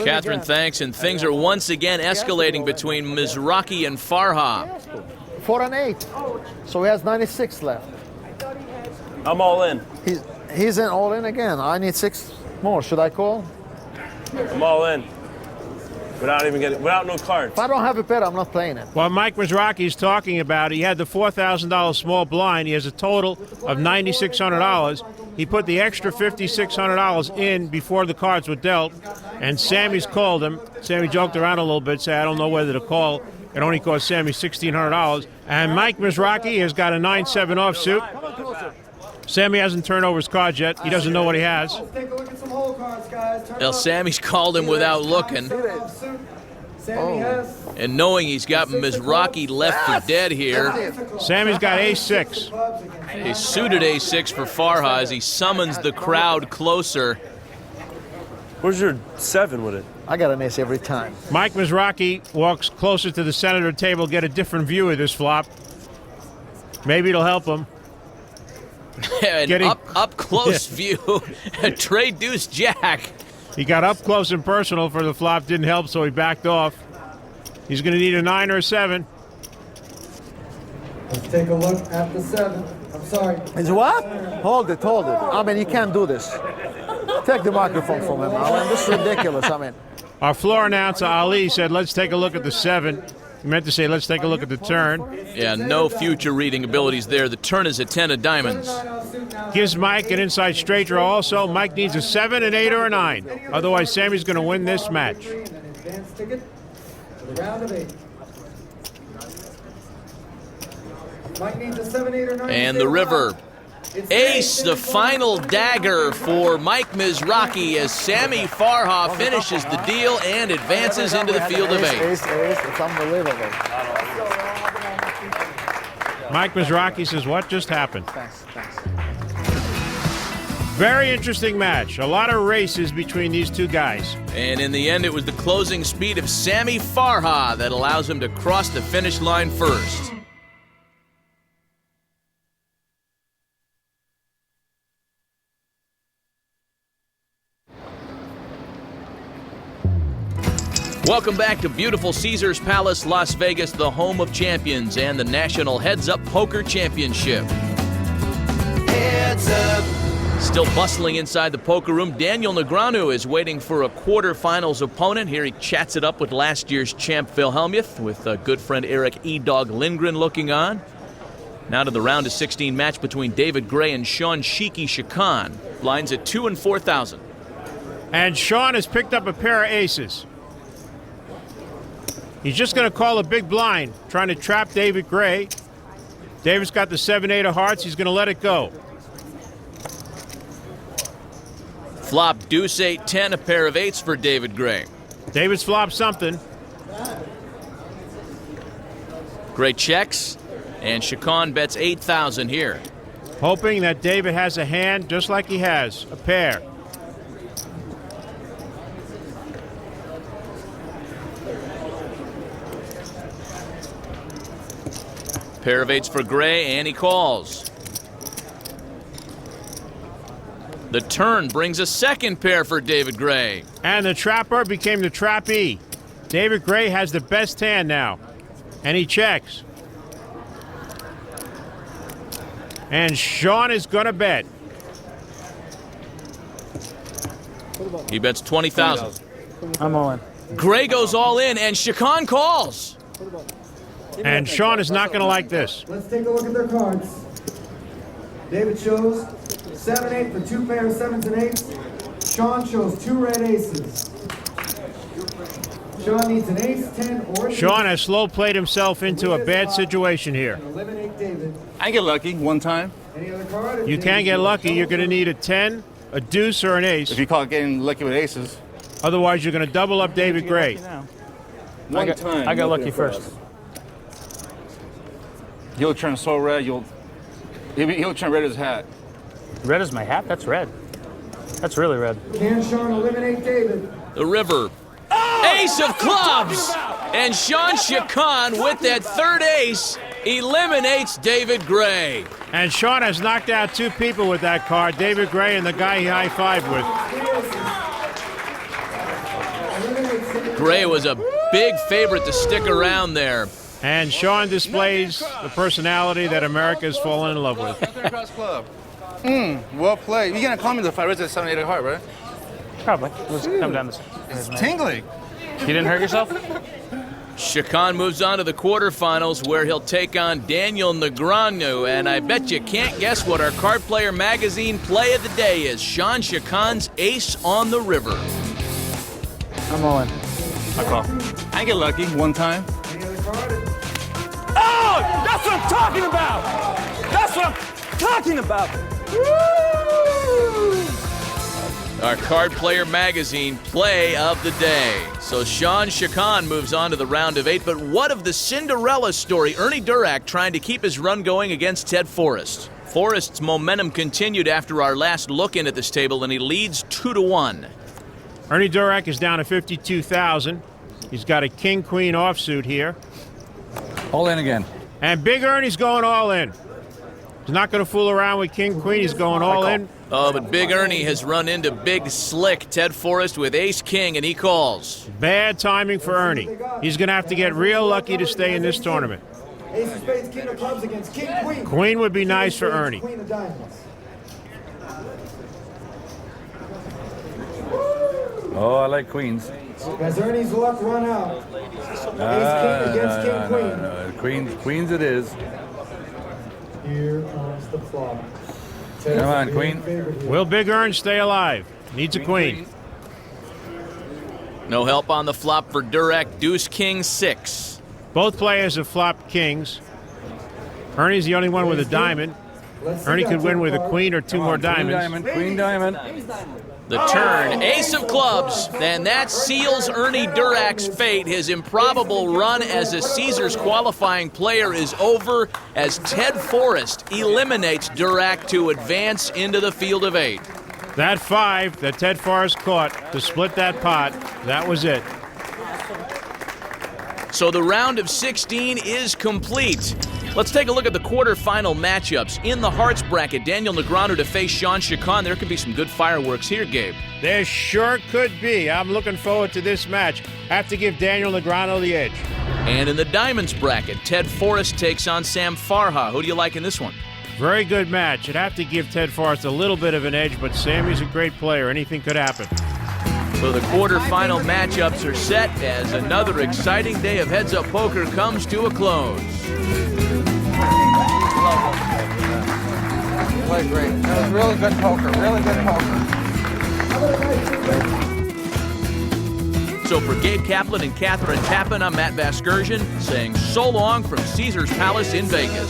Catherine thanks, and things are once again escalating between Mizrachi and Farha. 4 and 8. So he has 96 left. I'm all in. He's in all in again. I need 6 more. Should I call? I'm all in. Without no cards. If I don't have a pair, I'm not playing it. Well, Mike Mizrachi's talking about, he had the $4,000 small blind. He has a total of $9,600. He put the extra $5,600 in before the cards were dealt, and Sammy's called him. Sammy joked around a little bit, said, I don't know whether to call. It only cost Sammy $1,600. And Mike Mizrachi has got a 9-7 offsuit. Sammy hasn't turned over his cards yet. He doesn't know what he has. Let's take a look at some hole cards, guys. Well, Sammy's called him without looking. Sammy has. And knowing he's got Mizrachi left for dead here, Sammy's got ace-6. a suited ace-6 for Farha as he summons the crowd closer. Where's your 7 with it? I got an ace every time. Mike Mizrachi walks closer to the center table, get a different view of this flop. Maybe it'll help him. An up close view. Trey Deuce Jack. He got up close and personal for the flop, didn't help, so he backed off. He's going to need a 9 or a 7. Let's take a look at the 7. I'm sorry. Is what? Hold it. I mean, you can't do this. Take the microphone from him. I mean, this is ridiculous. I mean, our floor announcer, Ali, said, let's take a look at the 7. He meant to say, let's take a look at the turn. Yeah, no future reading abilities there. The turn is a 10 of diamonds. Gives Mike an inside straight draw also. Mike needs a 7, an 8, or a 9. Otherwise, Sammy's going to win this match. An advance ticket for the round of 8. Mike needs a 7, 8, or 9. And the river. Ace, the final dagger for Mike Mizrachi as Sammy Farha finishes the deal and advances into the field of 8. Ace. It's unbelievable. Mike Mizrachi says, what just happened? Thanks. Very interesting match. A lot of races between these two guys. And in the end, it was the closing speed of Sammy Farha that allows him to cross the finish line first. Welcome back to beautiful Caesars Palace, Las Vegas, the home of champions and the National Heads Up Poker Championship. Heads Up. Still bustling inside the poker room, Daniel Negreanu is waiting for a quarterfinals opponent. Here he chats it up with last year's champ Phil Hellmuth, with good friend Eric E-Dog Lindgren looking on. Now to the round of 16 match between David Gray and Sean Shiki Shakan. Blinds at 2 and 4,000. And Sean has picked up a pair of aces. He's just going to call a big blind, trying to trap David Gray. David's got the 7-8 of hearts. He's going to let it go. Flop deuce 8-10, a pair of 8s for David Gray. David's flopped something. Gray checks, and Shakan bets 8,000 here. Hoping that David has a hand just like he has, a pair. Pair of 8s for Gray, and he calls. The turn brings a second pair for David Gray. And the trapper became the trappee. David Gray has the best hand now. And he checks. And Sean is going to bet. He bets 20,000. I'm all in. Gray goes all in, and Shakan calls. And Sean is not going to like this. Let's take a look at their cards. David shows 7-8 for 2 pairs, 7s and 8s. Sean shows 2 red aces. Sean needs an ace, 10, or a Sean has slow played himself into a bad situation here. eliminate David. I get lucky one time. Any other card? You can't get lucky. You're going to need a 10, a deuce, or an ace. If you call it getting lucky with aces. Otherwise, you're going to double up David Gray. I got lucky first. He'll turn so red, he'll turn red as hat. Red is my hat? That's red. That's really red. Can Sean eliminate David? The river. Ace of clubs! And Sean Shakan, with that third ace, eliminates David Gray. And Sean has knocked out 2 people with that card, David Gray and the guy he high-fived with. Gray was a big favorite to stick around there. And Sean displays the personality that America has fallen in love with. Club. Well played. You're going to call me the fight. It's a 7-8 heart, right? Probably. Let's come down this. It's tingly. You didn't hurt yourself? Shakan moves on to the quarterfinals where he'll take on Daniel Negreanu. And I bet you can't guess what our Card Player Magazine play of the day is. Sean Shakan's Ace on the River. I'm all in. I call. I get lucky one time. Oh, that's what I'm talking about! That's what I'm talking about! Our Card Player Magazine play of the day. So Sean Shakan moves on to the round of 8. But what of the Cinderella story? Ernie Durak trying to keep his run going against Ted Forrest. Forrest's momentum continued after our last look in at this table, and he leads 2-1. Ernie Durak is down to 52,000. He's got a king-queen offsuit here. All in again. And Big Ernie's going all in. He's not going to fool around with king-queen. He's going all in. Oh, but Big Ernie has run into Big Slick Ted Forrest with ace-king, and he calls. Bad timing for Ernie. He's going to have to get real lucky to stay in this tournament. Ace of spades, king of clubs against king, queen. Queen would be nice for Ernie. Queen of diamonds. Oh, I like queens. Has Ernie's luck run out? Ace king against king, queen. No. Queens it is. Here comes the flop. Come on, queen. Will Big Ern stay alive? Needs a queen. No help on the flop for Durak. Deuce, king, 6. Both players have flopped kings. Ernie's the only one with a diamond. Ernie could win with a queen or two more diamonds. Queen diamond. The turn, ace of clubs, and that seals Ernie Durak's fate. His improbable run as a Caesars qualifying player is over as Ted Forrest eliminates Durak to advance into the field of 8. That 5 that Ted Forrest caught to split that pot, that was it. So the round of 16 is complete. Let's take a look at the quarterfinal matchups. In the hearts bracket, Daniel Negreanu to face Sean Shakan. There could be some good fireworks here, Gabe. There sure could be. I'm looking forward to this match. Have to give Daniel Negreanu the edge. And in the diamonds bracket, Ted Forrest takes on Sam Farha. Who do you like in this one? Very good match. I'd have to give Ted Forrest a little bit of an edge, but Sammy's a great player. Anything could happen. So the quarterfinal matchups are set as another exciting day of heads-up poker comes to a close. Played great. That was really good poker. Really good poker. So for Gabe Kaplan and Catherine Tappan, I'm Matt Vasgersian saying so long from Caesars Palace in Vegas.